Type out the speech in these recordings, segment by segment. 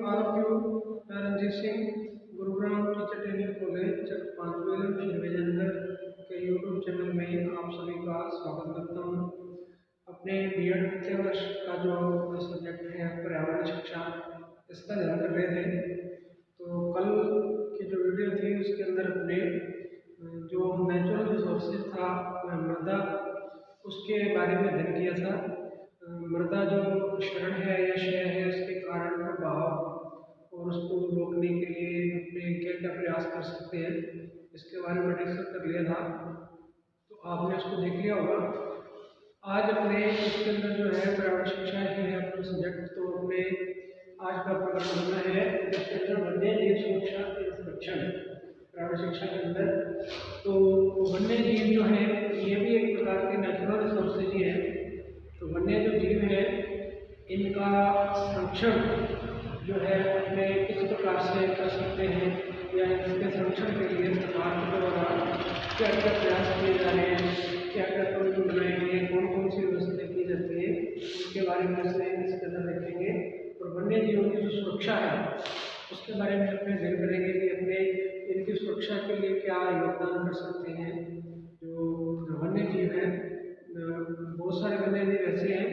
all of you. Ranjit Singh, Gurugram teacher training college Chakpanchwel Vijaynagar के YouTube channel में आप सभी का स्वागत करता हूँ। अपने बीएड द्वितीय वर्ष का जो सब्जेक्ट है पर्यावरण शिक्षा, इसका ध्यान कर रहे थे। तो कल की जो वीडियो थी उसके अंदर अपने जो नेचुरल रिसोर्सेज था मृदा, उसके बारे में अध्ययन किया था। मृदा जो क्षरण है या क्षय है, उसके कारण प्रभाव और उसको रोकने के लिए अपने क्या क्या प्रयास कर सकते हैं, इसके बारे में डिस्कस कर लिया था। तो आपने उसको देख लिया होगा। आज अपने इसके अंदर जो है पर्यावरण शिक्षा ही है अपना सब्जेक्ट। तो अपने आज का प्रकरण होना है जिसके अंदर वन्य जीव सुरक्षा के संरक्षण पर्यावरण शिक्षा के अंदर। तो वन्य जीव जो है ये भी एक प्रकार के नेचुरल रिसोर्सेज ही है। तो वन्य जो जीव है इनका संरक्षण जो है अपने किस प्रकार से कर सकते हैं, या इसके संरक्षण के लिए सरकार के द्वारा क्या क्या प्रयास किए जा रहे हैं, क्या क्या कानून बनाए गए हैं, कौन कौन सी व्यवस्था की जाती है, इसके बारे में इसके अंदर देखेंगे। और वन्य जीवों की जो सुरक्षा है उसके बारे में अपने ध्यान करेंगे कि अपने इनकी सुरक्षा के लिए क्या योगदान कर सकते हैं। जो वन्य जीव है, बहुत सारे वन्य जीव ऐसे हैं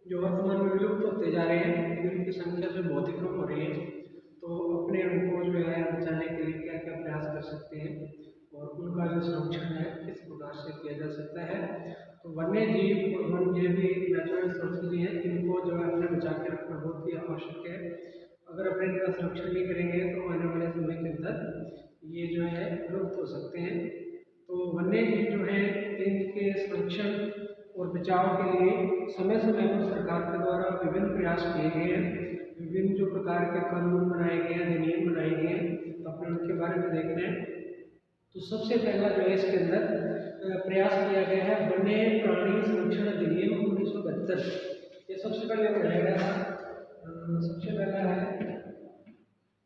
जो वर्तमान में विलुप्त होते जा रहे हैं, जिनकी संख्या जो बहुत ही कम हो रही है। तो अपने उनको जो है बचाने के लिए क्या क्या प्रयास कर सकते हैं और उनका जो संरक्षण है किस प्रकार से किया जा सकता है। तो वन्य जीव और वन्य भी नेचुरल रिसोर्सेज हैं, इनको जो है अपने बचा के रखना बहुत ही आवश्यक है। अगर अपने इनका संरक्षण नहीं करेंगे तो आने वाले समय के अंदर ये जो है विलुप्त हो सकते हैं। तो वन्य जीव जो है इनके संरक्षण और बचाव के लिए समय समय पर सरकार के द्वारा विभिन्न प्रयास किए गए हैं, विभिन्न जो प्रकार के कानून बनाए गए हैं, अधिनियम बनाए गए हैं। तो अपने उनके बारे में देखते हैं। तो सबसे पहला जो है इसके अंदर प्रयास किया गया है वन्य प्राणी संरक्षण अधिनियम 1972। ये सबसे पहले बनाया गया था। सबसे पहला है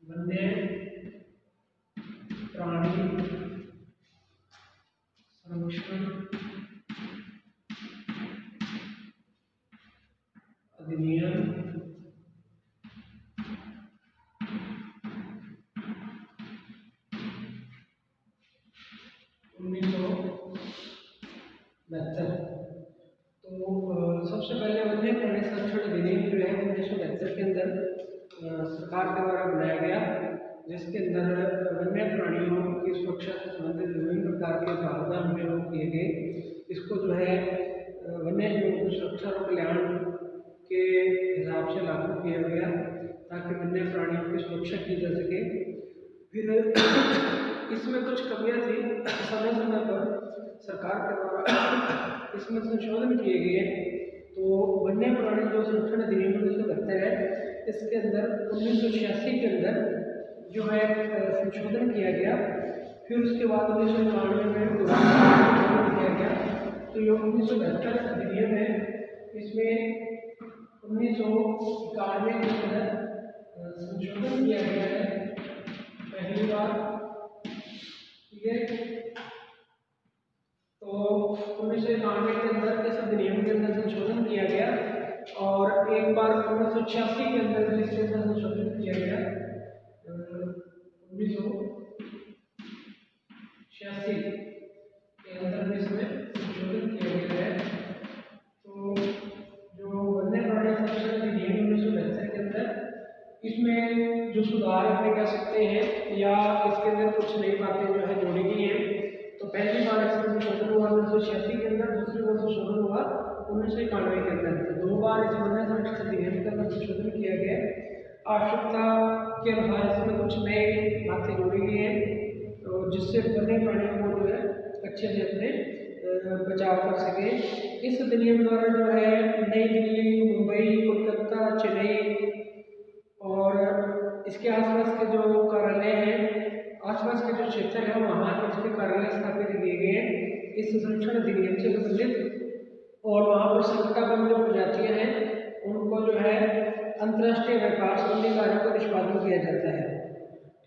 वन्य प्राणी संरक्षण अधिनियम 1972। तो सबसे पहले वन्य प्राणी संरक्षण अधिनियम जो है 1972 के अंदर सरकार के द्वारा बनाया गया, जिसके अंदर वन्य प्राणियों की सुरक्षा से संबंधित विभिन्न प्रकार के प्रावधान प्रयोग किए गए। इसको जो है वन्य जीवों की सुरक्षा और कल्याण के हिसाब से लागू किया गया ताकि वन्य प्राणियों की सुरक्षा की जा सके। फिर इसमें कुछ कमियां थी, समय समय पर सरकार के द्वारा इसमें संशोधन किए गए। तो वन्य प्राणी जो संरक्षण अधिनियम 1972 है, इसके अंदर 1986 के अंदर जो है संशोधन किया गया। फिर उसके बाद 1991 में संशोधन किया गया। तो ये 1972 अधिनियम है। इसमें 1991 के अंदर संशोधन किया गया है पहली बार। ठीक है, तो 1991 के अंदर इस अधिनियम के अंदर संशोधन किया गया और एक बार 1986 के अंदर इसके अंदर संशोधन किया गया। 1986 के अंदर इसमें संशोधन किया गया है। तो जो वन्य प्राणी संरक्षण अधिनियम 1972 के अंदर इसमें जो सुधार अपने कह सकते हैं या इसके अंदर कुछ नई बातें जो है जोड़ी गई हैं। तो पहली बार इसमें संशोधन हुआ 1986 के अंदर, दूसरी बार संशोधन हुआ 1991 के अंदर। तो दो बार इस वन्य संरक्षण अधिनियम के अंदर संशोधन किया गया। आवश्यकता के अनुसार इसमें कुछ नई बातें जोड़ी गई हैं, तो जिससे वन्य प्राणियों को जो है अच्छे से अपने बचाव कर सके। इस अधिनियम द्वारा जो है नई दिल्ली, मुंबई, कोलकाता, चेन्नई और इसके आसपास के जो कार्यालय हैं, आसपास के जो क्षेत्र है वहाँ इसके कार्यालय स्थापित किए गए हैं इस संरक्षण अधिनियम से संबंधित। और वहाँ पर संकटाबद्ध जो प्रजातियाँ हैं उनको जो है अंतर्राष्ट्रीय व्यापार संबंधी कार्यों का निष्पादन किया जाता है।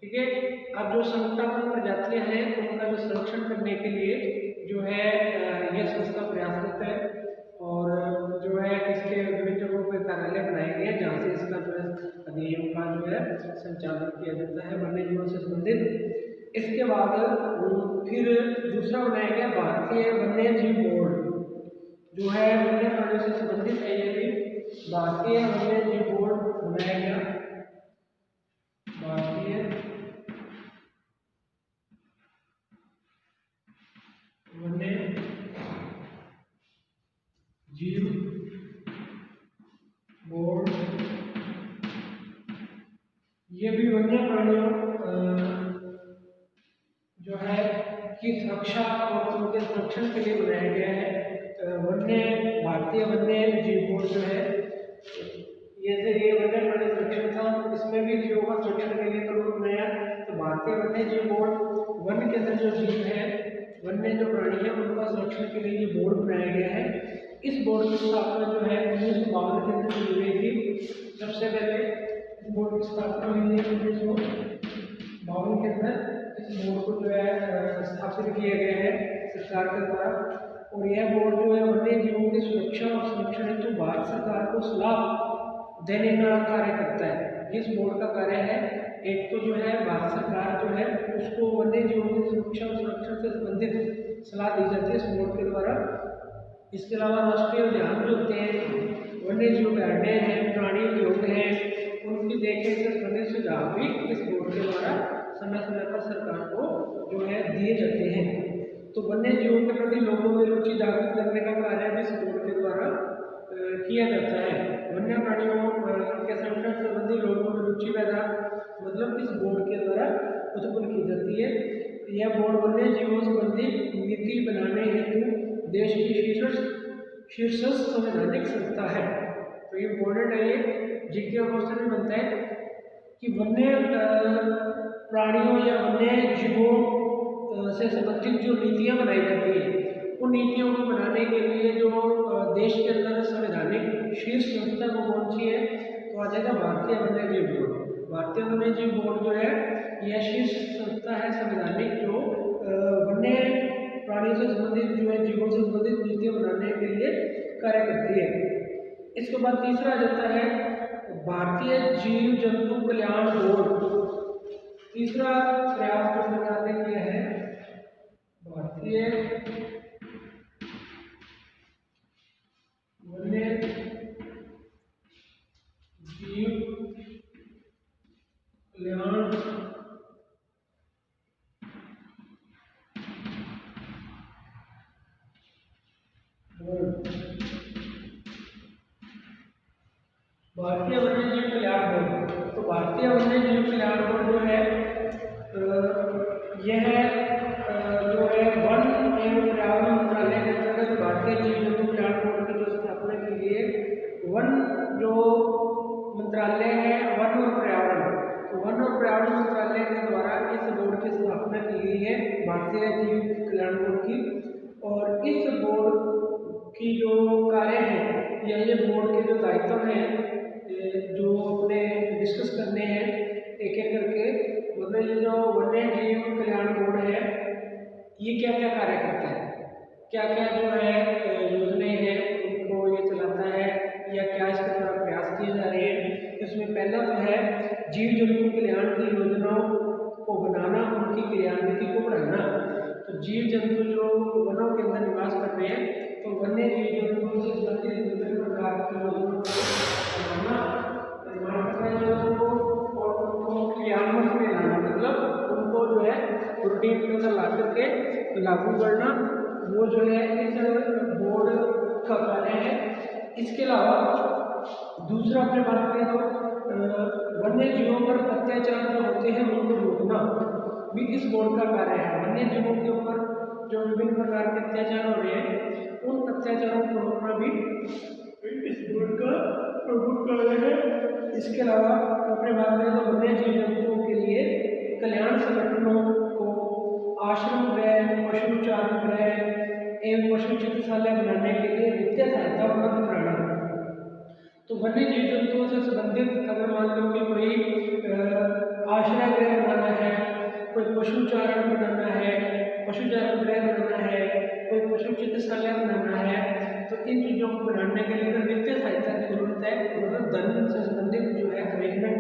ठीक है, अब जो संकटाबद्ध प्रजातियाँ हैं उनका जो संरक्षण करने के लिए जो है यह संस्था प्रयासरत है और जो है इसके विभिन्न जगहों पर कार्यालय बनाए गए हैं जहाँ से इसका जो है अधिनियम का जो है संचालन किया जाता है वन्य जीवन से संबंधित। इसके बाद फिर दूसरा बनाया गया भारतीय वन्य जीव बोर्ड, जो है वन्य प्राणियों से संबंधित है। ये भी भारतीय वन्य जीव बोर्ड बनाया गया, भारतीय वन्य जीव बोर्ड। ये भी वन्य प्राणियों जो है की सुरक्षा और उनके संरक्षण के लिए बनाया गया है। भारतीय वन्य जीव बोर्ड जो है ये वन्य प्राणी संरक्षण था, इसमें भी जीवों का संरक्षण के लिए कानून बनाया। तो भारतीय वन्य जीव बोर्ड वन के अंदर जो जीव है, वन्य जो प्राणी है, उनका संरक्षण के लिए ये बोर्ड बनाया गया है। इस बोर्ड की स्थापना जो है 1952 के अंदर की हुई थी। सबसे पहले इस बोर्ड की स्थापना हुई है 1952 के अंदर। इस बोर्ड को जो है स्थापित किया गया है सरकार के द्वारा, और यह बोर्ड जो है वन्य जीवों की सुरक्षा और संरक्षण हेतु भारत सरकार को सलाह देने का कार्य करता है। इस बोर्ड का कार्य है, एक तो जो है भारत सरकार जो है उसको वन्य जीवों की सुरक्षा और संरक्षण से संबंधित सलाह दी जाती है इस बोर्ड के द्वारा। इसके अलावा राष्ट्रीय उद्यान जो होते हैं, वन्य जीव अभयारण्य हैं, प्राणी उद्योग हैं, उनकी देखरेख से संबंधित सुझाव भी इस बोर्ड के द्वारा समय समय पर सरकार को जो है दिए जाते हैं। तो वन्य जीवों के प्रति लोगों में रुचि जागृत करने का कार्य भी इस बोर्ड के द्वारा किया जाता है। वन्य प्राणियों के संरक्षण संबंधी लोगों में रुचि पैदा मतलब इस बोर्ड के द्वारा उत्पन्न की जाती है। यह बोर्ड वन्य जीवों संबंधी नीति बनाने हेतु देश की शीर्षस्थ संवैधानिक संस्था है। तो ये इम्पोर्टेंट है, ये जीके का क्वेश्चन भी बनता है कि वन्य प्राणियों या वन्य जीवों से संबंधित जो नीतियाँ बनाई जाती हैं, उन नीतियों को बनाने के लिए जो देश के अंदर संवैधानिक शीर्ष संस्था को कौन सी है, तो आ जाएगा भारतीय वन्य जीव बोर्ड। भारतीय वन्य जीव बोर्ड जो है यह शीर्ष संस्था है संवैधानिक, जो वन्य प्राणियों से संबंधित जो है जीवों से संबंधित नीतियाँ बनाने के लिए कार्य करती है। इसके बाद तीसरा आ जाता है भारतीय जीव जंतु कल्याण बोर्ड। तीसरा प्रयास जो सरकार ने किया है, भारतीय वन्य जीव कल्याण बोर्ड। भारतीय वन्य जीव कल्याण बोर्ड, तो भारतीय वन्य जीव कल्याण बोर्ड जो है यह जो है वन एवं पर्यावरण मंत्रालय के अंतर्गत भारतीय जीव जंतु कल्याण बोर्ड की जो स्थापना की गई है। वन जो मंत्रालय है, वन और पर्यावरण, तो वन और पर्यावरण मंत्रालय के द्वारा इस बोर्ड की स्थापना की गई है, भारतीय जीव कल्याण बोर्ड की। और इस बोर्ड की जो कार्य है या ये बोर्ड के जो दायित्व हैं जो अपने डिस्कस करने हैं एक एक करके, मतलब ये जो वन्य जीव कल्याण बोर्ड है ये क्या क्या कार्य करता है, क्या क्या जो है योजनाएं हैं उनको ये चलाता है या क्या इसके द्वारा प्रयास किए जा रहे हैं। इसमें पहला तो है जीव जंतु कल्याण की योजनाओं को बनाना, उनकी क्रियान्विति को बढ़ाना। तो जीव जंतु जो वनों के अंदर निवास कर रहे हैं, तो वन्य जीव जंतु से संबंधित विभिन्न प्रकार की योजनाओं को बनाना, और उनको क्रियान्वित में लाना, मतलब उनको जो है रूटीन के अंदर ला करके लागू करना, वो जो है इस बोर्ड का कार्य है। इसके अलावा दूसरा अपने बात करें तो वन्य जीवों पर अत्याचार जो होते हैं उनको रोकना भी इस बोर्ड का कार्य है। वन्य जीवों के ऊपर जो विभिन्न प्रकार के अत्याचार हो रहे हैं, उन अत्याचारों को रोकना भी इस बोर्ड का प्रमुख कार्य है। इसके अलावा अपने बात करें तो वन्य जीव जंतुओं के लिए कल्याण संगठनों को आश्रम गृह, पशु चारण गृह एवं पशु चिकित्सालय बनाने के लिए वित्तीय सहायता उपलब्ध कराना। तो वन्य जीव जंतुओं से संबंधित अगर मान लो कि कोई आश्रय गृह बनाना है, कोई पशु चारण बनाना है, पशु चारण गृह बनाना है, कोई पशु चिकित्सालय बनाना है, तो इन चीज़ों को बनाने के लिए अगर वित्तीय सहायता की जरूरत है, मतलब धन से संबंधित जो है अरेंजमेंट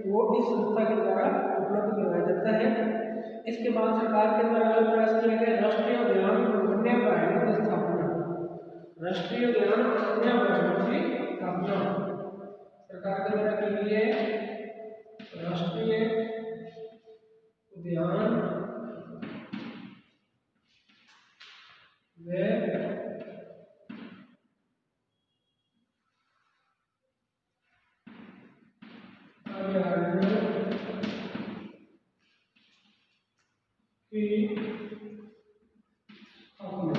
वो इस संस्था के द्वारा उपलब्ध करवाया जाता है। इसके बाद सरकार के द्वारा जो प्रयास किया गया राष्ट्रीय उद्यान और वन्य अभयारण्यों की स्थापना। राष्ट्रीय उद्यान और वन्य अभयारण्यों की स्थापना सरकार के द्वारा की गई है। राष्ट्रीय उद्यान व अभयारण्यों की स्थापना।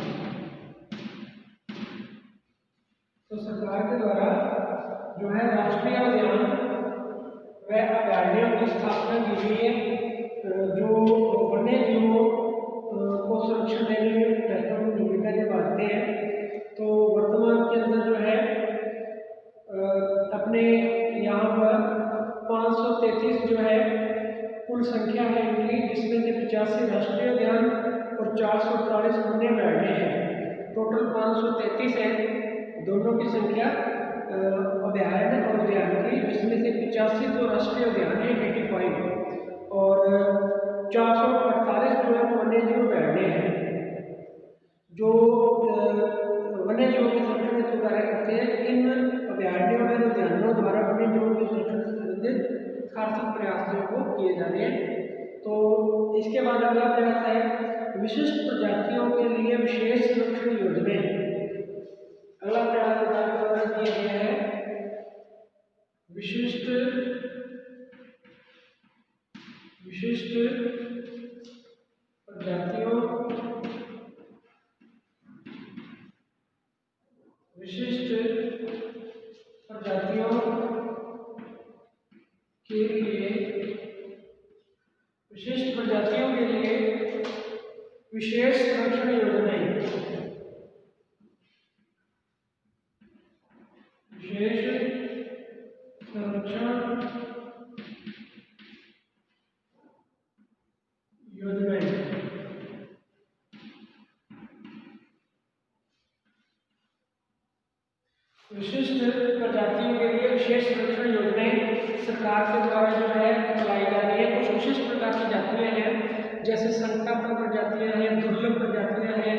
तो सरकार के द्वारा जो है राष्ट्रीय उद्यान व अभयारण्यों की स्थापना की गई है, जो वन्य जीवों को संरक्षण देने में महत्वपूर्ण भूमिका निभाते हैं। तो वर्तमान के अंदर जो है अपने यहाँ पर 533 जो है कुल संख्या है इनकी, जिसमें से 85 राष्ट्रीय उद्यान और 448 वन्य अभयारण्य हैं। टोटल 533 है दोनों की संख्या अभयारण्य और उद्यान की, जिसमें से 85 तो राष्ट्रीय उद्यान है 85 और 448 जो है वन्य जीव अभयारण्य है, जो वन्य जीवों के संरक्षण हेतु कार्य करते हैं। इन अभयारण्यों और उद्यानों द्वारा वन्य जीवों के संरक्षण से संबंधित सार्थक प्रयासों को किए जा रहे हैं। तो इसके बाद अगला प्रयास है विशिष्ट प्रजातियों के लिए विशेष संरक्षण योजनाएं। अगला प्रयास सरकार के द्वारा किया गया है विशिष्ट प्रजातियों के लिए विशेष संरक्षण योजनाएं। विशेष संरक्षण योजनाएं। विशिष्ट प्रजातियों के लिए विशेष संरक्षण योजनाएं सरकार के द्वारा जो है चलाई जा रही है। कुछ विशिष्ट प्रकार की जातियां हैं, जैसे संकटापन्न प्रजातियां हैं, दुर्लभ प्रजातियां हैं,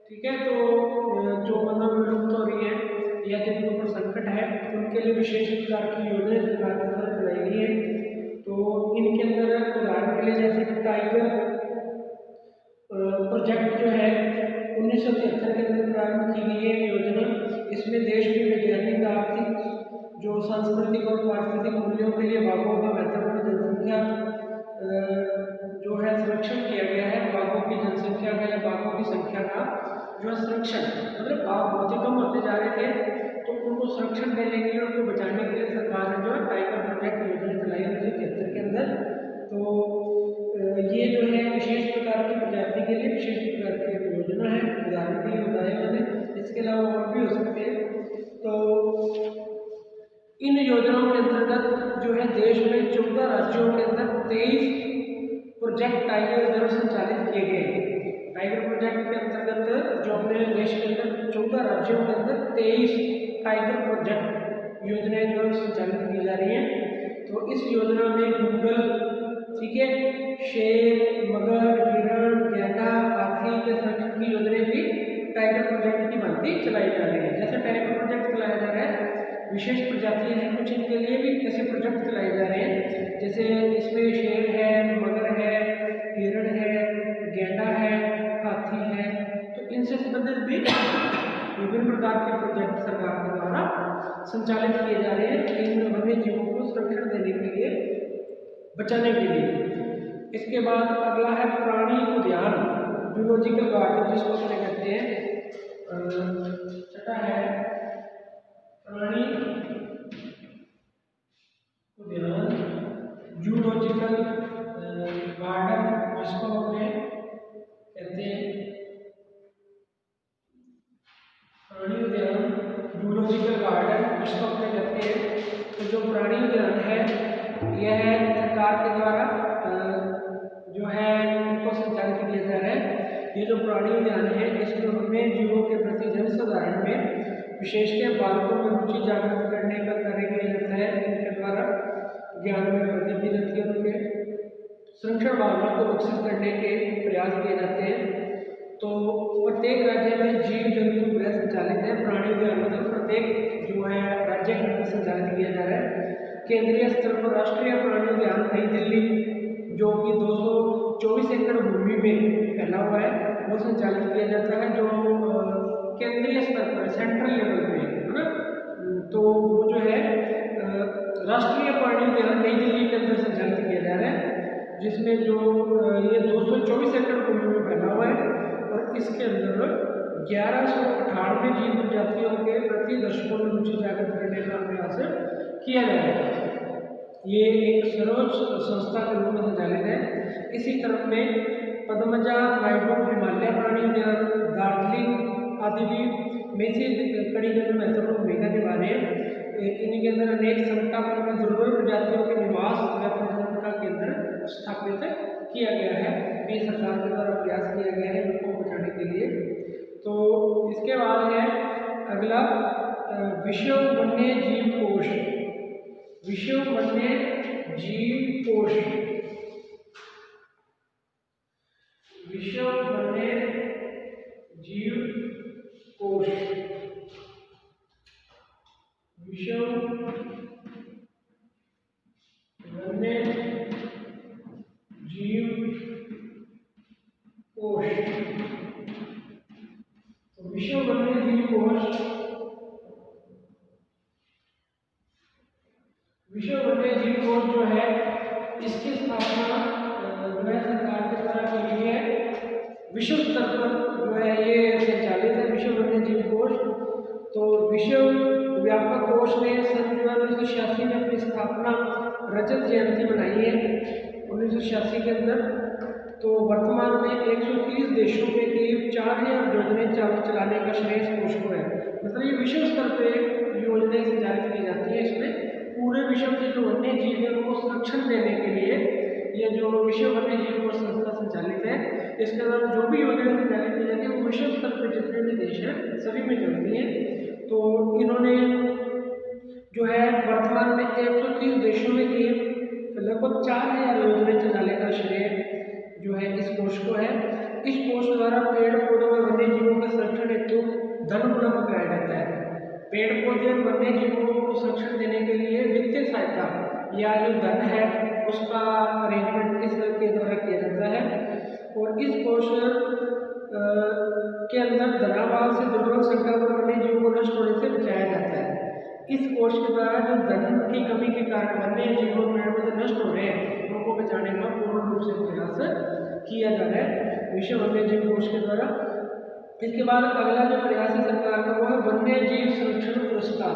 ठीक है। तो जो मतलब विलुप्त हो रही है या जिनके ऊपर संकट है, उनके लिए विशेष प्रकार की योजनाएं सरकार के द्वारा चलाई गई है। तो इनके अंदर उदाहरण के लिए जैसे टाइगर प्रोजेक्ट जो है 1973 के अंदर प्रारंभ की गई है योजना। इसमें देश में वैज्ञानिक, आर्थिक, जो सांस्कृतिक और पारिस्थितिक मूल्यों के लिए बाघों का महत्वपूर्ण जनसंख्या जो है संरक्षण किया गया है। बाघों की जनसंख्या का या बाघों की संख्या का जो है संरक्षण, मतलब बाघ बहुत ही कम होते जा रहे थे, तो उनको संरक्षण देने के लिए, उनको बचाने के लिए सरकार ने जो है टाइगर प्रोजेक्ट योजना चलाई 1973 के अंदर। तो ये जो है विशेष प्रकार की प्रजाति के लिए विशेष प्रकार की योजना है, उदाहरण के लिए बताया मैंने। इसके अलावा और भी हो सकते हैं। तो इन योजनाओं के अंतर्गत जो है देश में 14 राज्यों के अंदर 23 प्रोजेक्ट टाइगर द्वारा संचालित किए गए। टाइगर प्रोजेक्ट के अंतर्गत जो अपने देश के अंदर 14 राज्यों के अंदर 23 टाइगर प्रोजेक्ट योजनाएं जो संचालित की जा रही हैं। तो इस योजना में मुगल, ठीक है, शेर, मगर, हिरण, गैंडा, हाथी के संरक्षण की योजनाएं भी टाइगर प्रोजेक्ट की भांति चलाई जा रही है। जैसे टाइगर प्रोजेक्ट चलाया जा रहा है, विशेष प्रजातियां हैं कुछ, इनके लिए भी ऐसे प्रोजेक्ट चलाए जा रहे हैं। जैसे इसमें शेर है, मगर है, हिरण है, गैंडा है, हाथी है, तो इनसे संबंधित भी विभिन्न प्रकार के प्रोजेक्ट सरकार के द्वारा संचालित किए जा रहे हैं इन वन्य जीवों को संरक्षण देने के लिए, बचाने के लिए। इसके बाद अगला है प्राणी उद्यान, जूलॉजिकल गार्डन जिसको कहते हैं। छठा है प्राणी उद्यान, जूलॉजिकल गार्डन जिसको अपने कहते हैं। प्राणी उद्यान, जूलॉजिकल गार्डन जिसको अपने कहते हैं। तो जो प्राणी उद्यान है यह सरकार के द्वारा जो है इनको संचालित किया जा रहा है। ये जो प्राणी उद्यान है इसमें वन्य जीवों के प्रति जन साधारण में विशेषकर बालकों में रुचि जागृत करने का कार्य किया जाता है। इनके द्वारा ज्ञान में वृद्धि की जाती है, उनके संरक्षण भावना को विकसित करने के प्रयास किए जाते हैं। तो प्रत्येक राज्य में जीव जंतु गृह संचालित है। प्राणी उद्यान मतलब प्रत्येक जो है राज्य के अंदर संचालित किया जा रहा है। केंद्रीय स्तर पर राष्ट्रीय प्राणी उद्यान नई दिल्ली जो कि 224 एकड़ भूमि में फैला हुआ है वो संचालित किया जाता है, जो केंद्रीय स्तर पर सेंट्रल लेवल पे है ना। तो वो जो है राष्ट्रीय प्राणी उद्यान नई दिल्ली के अंदर संचालित किया जा रहा है, जिसमें जो ये 224 एकड़ भूमि में फैला हुआ है और इसके अंदर 1198 जीव प्रजातियों के प्रति दशकों में रुचि जागृत करने का प्रयास किया जा रहा है। ये एक सर्वोच्च संस्था के रूप में संचालित है। इसी क्रम में पद्मजा नायडू हिमालय प्राणी उद्यान दार्जिलिंग आदि भी में से कड़ी जगह महत्वपूर्ण भूमिका निभा रहे हैं। इनके अंदर अनेक समतापूर्ण दुर्बल प्रजातियों के निवास व प्रजनन का केंद्र स्थापित किया गया है। ये सरकार के द्वारा प्रयास किया गया है इनको बचाने के लिए। तो इसके बाद है अगला विश्व वन्य जीव कोष। विश्व वन्य जीव कोष, विश्व वन्य जीव कोष, विश्व वन्य जीव कोष। तो विश्व वन्य जीव कोष, विश्व वन्य जीव कोष जो है इसकी स्थापना सरकार के द्वारा की गई है। विश्व स्तर पर जो है ये संचालित है विश्व वन्य जीव कोष। तो विश्व व्यापक कोष ने सन 1986 में अपनी स्थापना रजत जयंती मनाई है 1986 के अंदर। तो वर्तमान में 130 देशों में करीब 4000 योजनाएं चलाने का श्रेय इस कोष को है। मतलब ये विश्व स्तर पे योजनाएं संचालित की जाती है। इसमें पूरे विश्व के जो वन्य जीव है उनको संरक्षण देने के लिए ये जो विश्व वन्य जीव कोष संस्था संचालित है। इसके अलावा जो भी योजनाएं संचालित की जाती है वो विश्व स्तर पर जितने भी देश हैं सभी में चलती हैं। तो इन्होंने जो है वर्तमान में 130 देशों में लगभग 4000 योजनाएं चलाने का श्रेय जो है इस कोष को है। इस कोष द्वारा पेड़ पौधों में वन्य जीवों के संरक्षण हेतु धन उपलब्ध कराया जाता है। पेड़ पौधे वन्य जीवों को संरक्षण देने के लिए वित्तीय सहायता या जो धन है उसका अरेंजमेंट इस के द्वारा किया जाता है। और इस कोष के अंदर धनाभाव से दुर्लभ संख्या पर वन्य जीवों को नष्ट होने से बचाया जाता है। इस कोष के द्वारा जो धन की कमी के कारण वन्य जीवों पेड़ पौधे नष्ट हो रहे हैं उनको बचाने का पूर्ण रूप से प्रयास किया जा रहा है विश्व वन्य जीव कोष के द्वारा। इसके बाद अगला जो प्रयास है सरकार का वो है वन्य जीव संरक्षण पुरस्कार।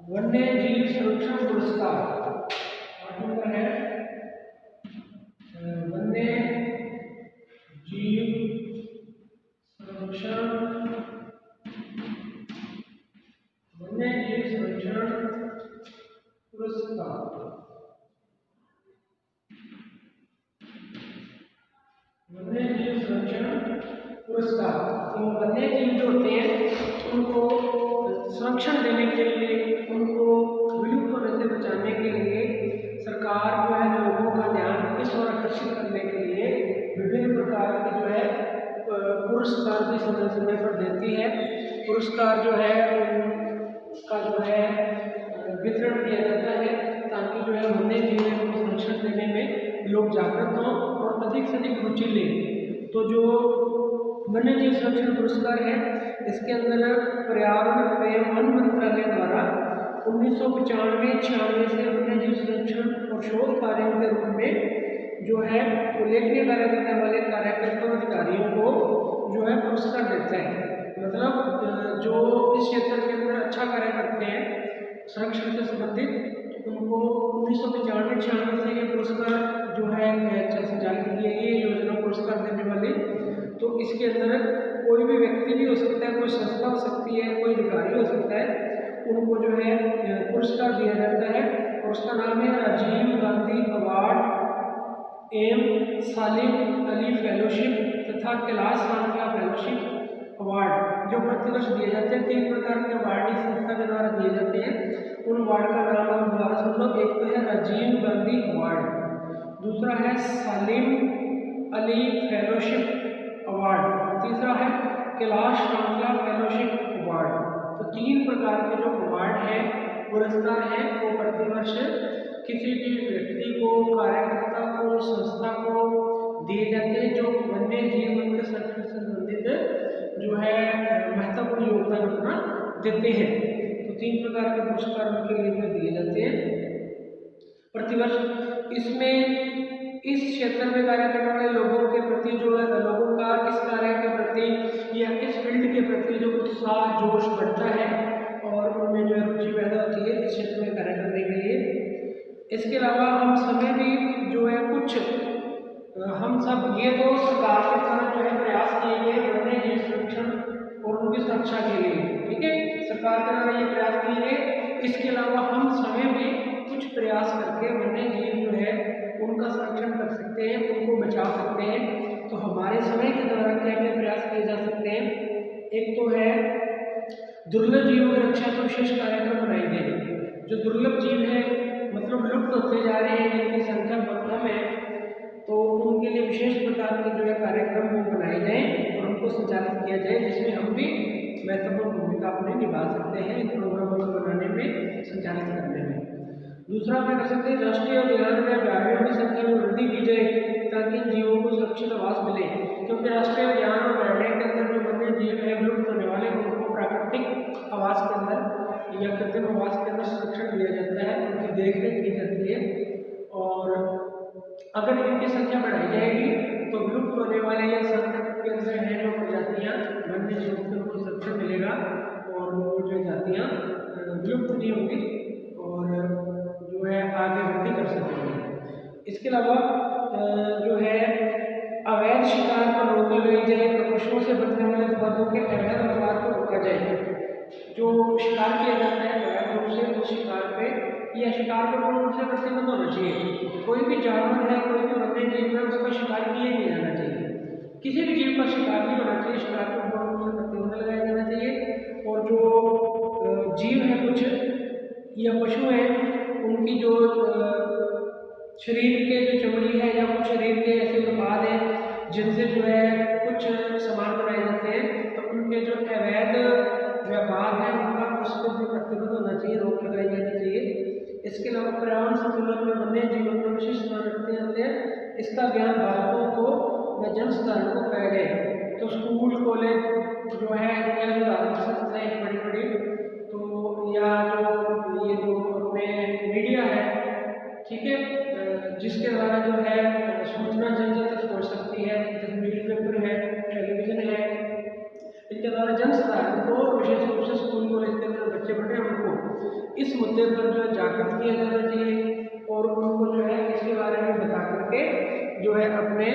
वन्य जीव संरक्षण पुरस्कार है वन्य जीव संरक्षण, वन्य जीव संरक्षण पुरस्कार। वन्य जीव संरक्षण पुरस्कार। तो वन्य जीव जो होते हैं उनको संरक्षण देने के लिए, उनको विलुप्त होने से बचाने के लिए सरकार जो है लोगों का ध्यान इस ओर आकर्षित करने के लिए विभिन्न प्रकार के जो है पुरस्कार भी समय समय पर देती है। पुरस्कार जो है का जो है वितरण किया जाता है ताकि जो है वन्य जीवों को संरक्षण देने में लोग जागरूक हों और अधिक से अधिक रुचि लें। तो जो वन्य जीव संरक्षण पुरस्कार है इसके अंदर पर्यावरण एवं वन मंत्रालय द्वारा 1995-96 से वन्य जीव संरक्षण और शोध कार्यों के रूप में जो है उल्लेखनीय कार्य करने वाले कार्यकर्ता अधिकारियों को जो है पुरस्कार देता है। मतलब जो इस क्षेत्र के अंदर अच्छा कार्य करते हैं संरक्षण से संबंधित उनको 1995-96 से ये पुरस्कार जो है संचालित किए गए योजना पुरस्कार देने वाली। तो इसके अंदर कोई भी व्यक्ति भी हो सकता है, कोई संस्था हो सकती है, कोई अधिकारी हो सकता है, उनको जो है पुरस्कार दिया जाता है और उसका नाम है राजीव गांधी अवार्ड एम सालिम अली फेलोशिप तथा कैलाश सांखला फेलोशिप। अवार्ड जो प्रतिवर्ष दिए जाते हैं, 3 प्रकार के अवार्ड इस संस्था के द्वारा दिए जाते हैं। उन अवार्ड का नाम हम दोबारा सुन लो। एक तो है राजीव गांधी अवार्ड, दूसरा है सालिम अली फेलोशिप अवार्ड और तीसरा है कैलाश कांगला फेलोशिप अवार्ड। तो 3 प्रकार के जो अवार्ड हैं, पुरस्कार हैं, वो प्रतिवर्ष किसी भी व्यक्ति को, कार्यकर्ता को, संस्था को दिए जाते हैं जो वन्य जीवन के संरक्षण से संबंधित जो है महत्वपूर्ण योगदान अपना देते हैं। तो 3 प्रकार के पुरस्कार उनके लिए जो दिए जाते हैं प्रतिवर्ष। इसमें इस क्षेत्र में कार्य करने वाले लोगों के प्रति जो है, लोगों का इस कार्य के प्रति या इस फील्ड के प्रति जो उत्साह जोश बढ़ता है और उनमें जो है रुचि पैदा होती है इस क्षेत्र में कार्य करने के लिए। इसके अलावा हम समय भी जो है कुछ हम सब ये तो सरकार के द्वारा जो है प्रयास किए गए वन्य जीव संरक्षण और उनकी सुरक्षा के लिए, ठीक है, सरकार के द्वारा ये प्रयास किए गए। इसके अलावा हम समय में कुछ प्रयास करके वन्य जीव जो है उनका संरक्षण कर सकते हैं, उनको बचा सकते हैं। तो हमारे समय के द्वारा क्या क्या प्रयास किए जा सकते हैं? एक तो है दुर्लभ जीवों की रक्षा के विशेष कार्यक्रम बनाए गए। जो दुर्लभ जीव है मतलब लुप्त होते जा रहे हैं, जिनकी संख्या बहुत कम है, तो उनके लिए विशेष प्रकार के जो है कार्यक्रम वो बनाए जाएं और उनको संचालित किया जाए, जिसमें हम भी महत्वपूर्ण भूमिका अपने निभा सकते हैं इन प्रोग्रामों को बनाने में, संचालित करने में। दूसरा मैं कह सकते हैं राष्ट्रीय उद्यान में अभयारण्यों की संख्या में वृद्धि की जाए ताकि इन जीवों को सुरक्षित आवास मिले, क्योंकि राष्ट्रीय उद्यान और अभयारण्य के अंदर जो वन्य जीव है विलुप्त होने वाले उनको प्राकृतिक आवास के अंदर या कृत्रिम आवास के अंदर संरक्षण दिया जाता है, उनकी देखरेख की जाती है। और अगर इनकी संख्या बढ़ाई जाएगी तो विलुप्त होने वाले या संकट के अंदर है जो प्रजातियाँ वन्य जीवों को उनको संरक्षण मिलेगा और वो जो जातियाँ विलुप्त नहीं होंगी और जो है आगे वृद्धि कर सकेंगे। इसके अलावा जो है अवैध शिकार पर रोक लगाई जाए और पशुओं से बचने वाले उत्पादों के अवैध व्यापार को रोका जाए। जो शिकार किया जाता है अवैध रूप से उस शिकार पे या शिकार पर पूर्ण रूप से प्रतिबंध होना चाहिए। कोई भी जानवर है, कोई भी वन्य जीव है, उसका शिकार किया नहीं जाना चाहिए। किसी भी जीव का शिकार नहीं होना चाहिए, शिकार पर पूर्ण रूप से प्रतिबंध लगाया जाना चाहिए। और जो जीव है कुछ या पशु है उनकी जो शरीर के जो चमड़ी है या कुछ शरीर के ऐसे उत्पाद हैं जिनसे जो है कुछ सामान बनाए जाते हैं, तो उनके जो अवैध व्यापार है उनका उस पर भी प्रतिबंध होना चाहिए, रोक लगाई जानी चाहिए। इसके अलावा पर्यावरण संतुलन में वन्य जीवन में विशिष्ट स्थान रखते जाते हैं, इसका ज्ञान बालकों को व जन साधारण को पाया जाए। तो स्कूल कॉलेज जो है या जो धार्मिक संस्थाएं बड़ी बड़ी, तो या जो ये जो अपने मीडिया है, ठीक है, जिसके द्वारा जो है सूचना जन जन तक पहुँच सकती है, जैसे न्यूज़पेपर है, टेलीविज़न है, इनके द्वारा जन साधारण को विशेष रूप से स्कूल कॉलेज के अंदर बच्चे पढ़े उनको इस मुद्दे पर जो है जागृत किया जाना चाहिए और उनको जो है इसके बारे में बता करके जो है अपने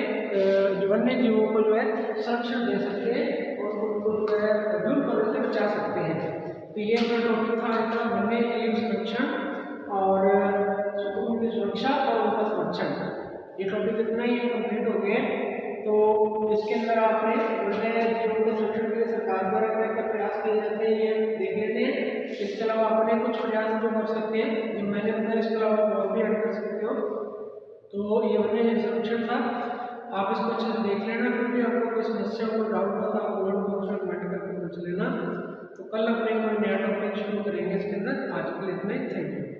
वन्य जीवों को जो है संरक्षण दे सकते हैं और उनको जो है विलुप्त होने से बचा सकते हैं। तो ये जो टॉपिक था आज का वन्य जीव संरक्षण और उनकी सुरक्षा और उनका संरक्षण, ये टॉपिक इतना ही कंप्लीट हो गया। तो इसके अंदर आपने वन्य जीवों के संरक्षण के लिए सरकार द्वारा क्या क्या प्रयास किए जाते हैं ये देख लेते हैं। इसके अलावा अपने कुछ प्रयास जो कर सकते हैं जो मैंने बताया, इसके अलावा और भी ऐड कर सकते हो। तो ये वन्य जीव संरक्षण था, आप इसको अच्छे से देख लेना। फिर भी आपको कोई समस्या को डाउट हो तो आप कमेंट बॉक्स में कमेंट करके पूछ लेना। तो कल अपने कोई नया टॉपिक शुरू करेंगे इसके अंदर। आज के लिए इतना ही, थैंक यू।